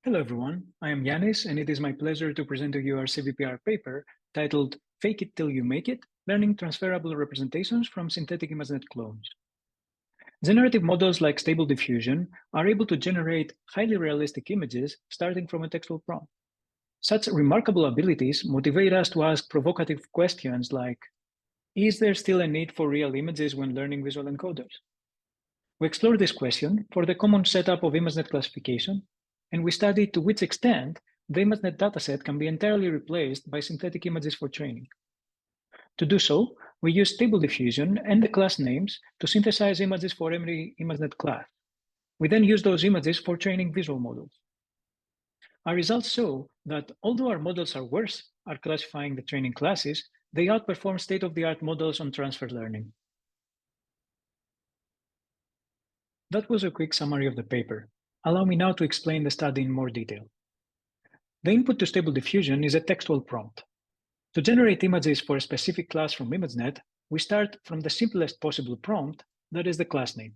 Hello everyone, I am Yanis and it is my pleasure to present to you our CVPR paper titled Fake It Till You Make It, Learning Transferable Representations from Synthetic ImageNet Clones. Generative models like Stable Diffusion are able to generate highly realistic images starting from a textual prompt. Such remarkable abilities motivate us to ask provocative questions like, is there still a need for real images when learning visual encoders? We explore this question for the common setup of ImageNet classification, and we study to which extent the ImageNet dataset can be entirely replaced by synthetic images for training. To do so, we use Stable Diffusion and the class names to synthesize images for every ImageNet class. We then use those images for training visual models. Our results show that although our models are worse at classifying the training classes, they outperform state-of-the-art models on transfer learning. That was a quick summary of the paper. Allow me now to explain the study in more detail. The input to Stable Diffusion is a textual prompt. To generate images for a specific class from ImageNet, we start from the simplest possible prompt, that is the class name.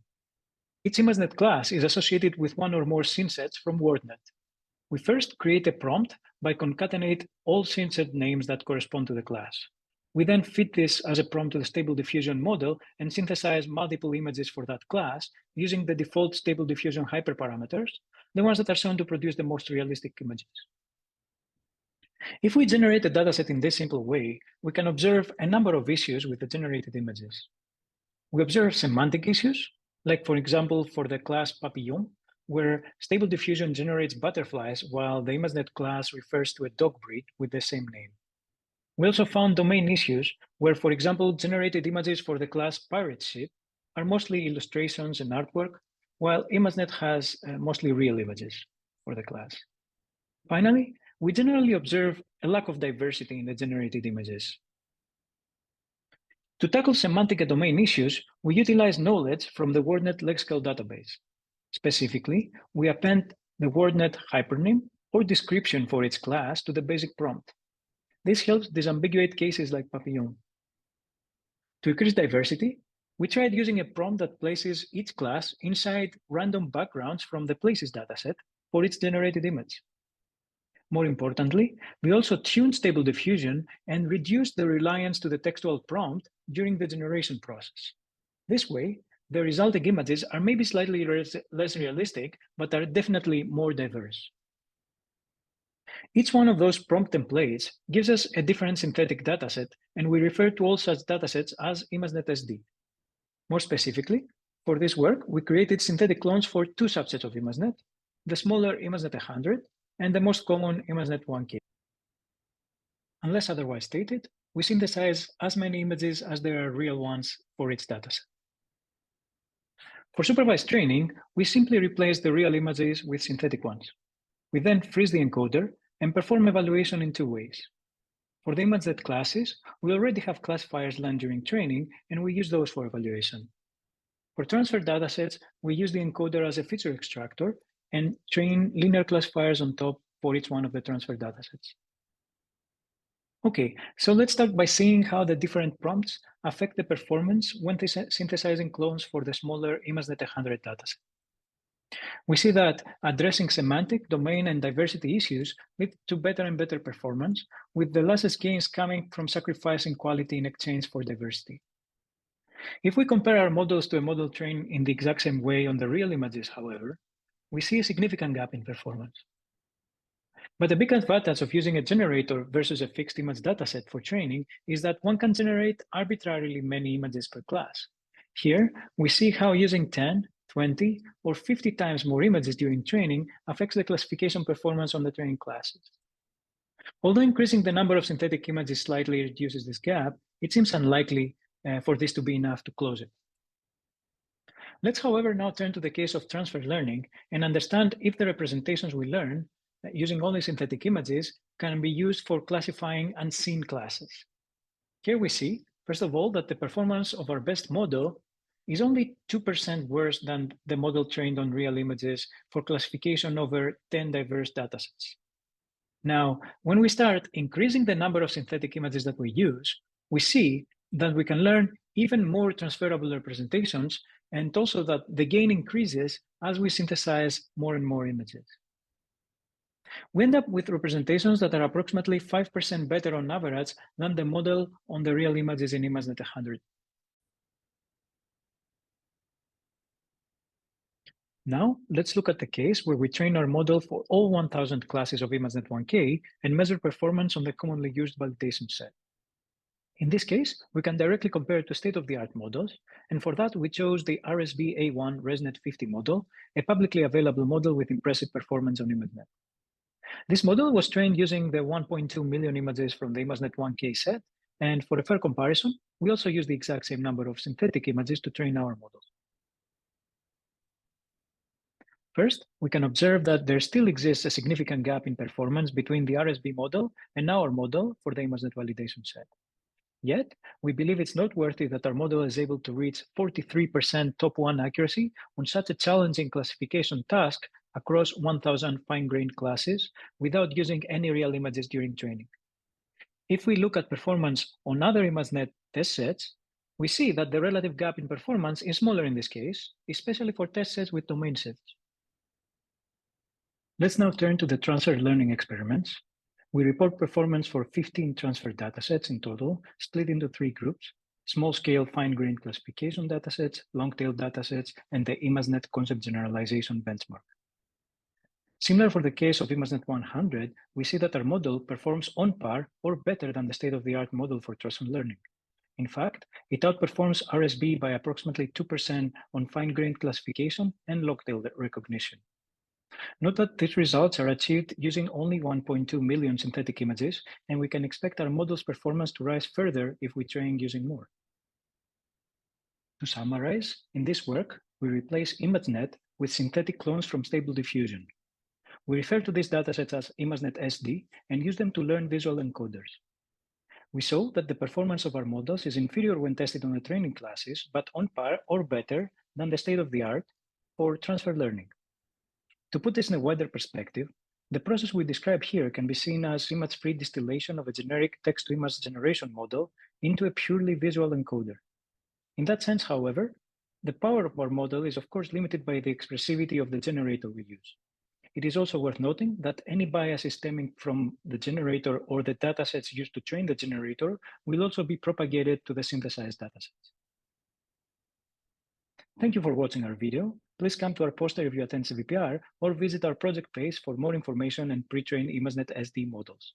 Each ImageNet class is associated with one or more synsets from WordNet. We first create a prompt by concatenate all synset names that correspond to the class. We then feed this as a prompt to the Stable Diffusion model and synthesize multiple images for that class using the default Stable Diffusion hyperparameters, the ones that are shown to produce the most realistic images. If we generate a dataset in this simple way, we can observe a number of issues with the generated images. We observe semantic issues, like for example, for the class Papillon, where Stable Diffusion generates butterflies while the ImageNet class refers to a dog breed with the same name. We also found domain issues where, for example, generated images for the class Pirate Ship are mostly illustrations and artwork, while ImageNet has mostly real images for the class. Finally, we generally observe a lack of diversity in the generated images. To tackle semantic and domain issues, we utilize knowledge from the WordNet lexical database. Specifically, we append the WordNet hypernym or description for its class to the basic prompt. This helps disambiguate cases like Papillon. To increase diversity, we tried using a prompt that places each class inside random backgrounds from the places dataset for its generated image. More importantly, we also tuned Stable Diffusion and reduced the reliance to the textual prompt during the generation process. This way, the resulting images are maybe slightly less realistic, but are definitely more diverse. Each one of those prompt templates gives us a different synthetic dataset, and we refer to all such datasets as ImageNet SD. More specifically, for this work, we created synthetic clones for two subsets of ImageNet, the smaller ImageNet 100 and the most common ImageNet 1K. Unless otherwise stated, we synthesize as many images as there are real ones for each dataset. For supervised training, we simply replace the real images with synthetic ones. We then freeze the encoder and perform evaluation in two ways. For the ImageNet classes, we already have classifiers learned during training, and we use those for evaluation. For transfer datasets, we use the encoder as a feature extractor and train linear classifiers on top for each one of the transfer datasets. Okay, so let's start by seeing how the different prompts affect the performance when synthesizing clones for the smaller ImageNet 100 dataset. We see that addressing semantic, domain, and diversity issues lead to better and better performance, with the largest gains coming from sacrificing quality in exchange for diversity. If we compare our models to a model trained in the exact same way on the real images, however, we see a significant gap in performance. But the big advantage of using a generator versus a fixed image dataset for training is that one can generate arbitrarily many images per class. Here, we see how using 10, 20, or 50 times more images during training affects the classification performance on the training classes. Although increasing the number of synthetic images slightly reduces this gap, it seems unlikely for this to be enough to close it. Let's, however, now turn to the case of transfer learning and understand if the representations we learn using only synthetic images can be used for classifying unseen classes. Here we see, first of all, that the performance of our best model is only 2% worse than the model trained on real images for classification over 10 diverse datasets. Now, when we start increasing the number of synthetic images that we use, we see that we can learn even more transferable representations, and also that the gain increases as we synthesize more and more images. We end up with representations that are approximately 5% better on average than the model on the real images in ImageNet 100. Now, let's look at the case where we train our model for all 1000 classes of ImageNet 1K and measure performance on the commonly used validation set. In this case, we can directly compare it to state-of-the-art models, and for that, we chose the RSB A1 ResNet 50 model, a publicly available model with impressive performance on ImageNet. This model was trained using the 1.2 million images from the ImageNet 1K set, and for a fair comparison, we also used the exact same number of synthetic images to train our models. First, we can observe that there still exists a significant gap in performance between the RSB model and our model for the ImageNet validation set. Yet, we believe it's noteworthy that our model is able to reach 43% top 1 accuracy on such a challenging classification task across 1000 fine-grained classes without using any real images during training. If we look at performance on other ImageNet test sets, we see that the relative gap in performance is smaller in this case, especially for test sets with domain sets. Let's now turn to the transfer learning experiments. We report performance for 15 transfer datasets in total, split into 3 groups: small-scale fine-grained classification datasets, long-tail datasets, and the ImageNet concept generalization benchmark. Similar for the case of ImageNet 100, we see that our model performs on par or better than the state-of-the-art model for transfer learning. In fact, it outperforms RSB by approximately 2% on fine-grained classification and long-tail recognition. Note that these results are achieved using only 1.2 million synthetic images, and we can expect our model's performance to rise further if we train using more. To summarize, in this work, we replace ImageNet with synthetic clones from Stable Diffusion. We refer to these datasets as ImageNet SD and use them to learn visual encoders. We saw that the performance of our models is inferior when tested on the training classes, but on par or better than the state-of-the-art for transfer learning. To put this in a wider perspective, the process we describe here can be seen as image-free distillation of a generic text-to-image generation model into a purely visual encoder. In that sense, however, the power of our model is of course limited by the expressivity of the generator we use. It is also worth noting that any biases stemming from the generator or the datasets used to train the generator will also be propagated to the synthesized datasets. Thank you for watching our video. Please come to our poster if you attend CVPR or visit our project page for more information and pre-trained ImageNet SD models.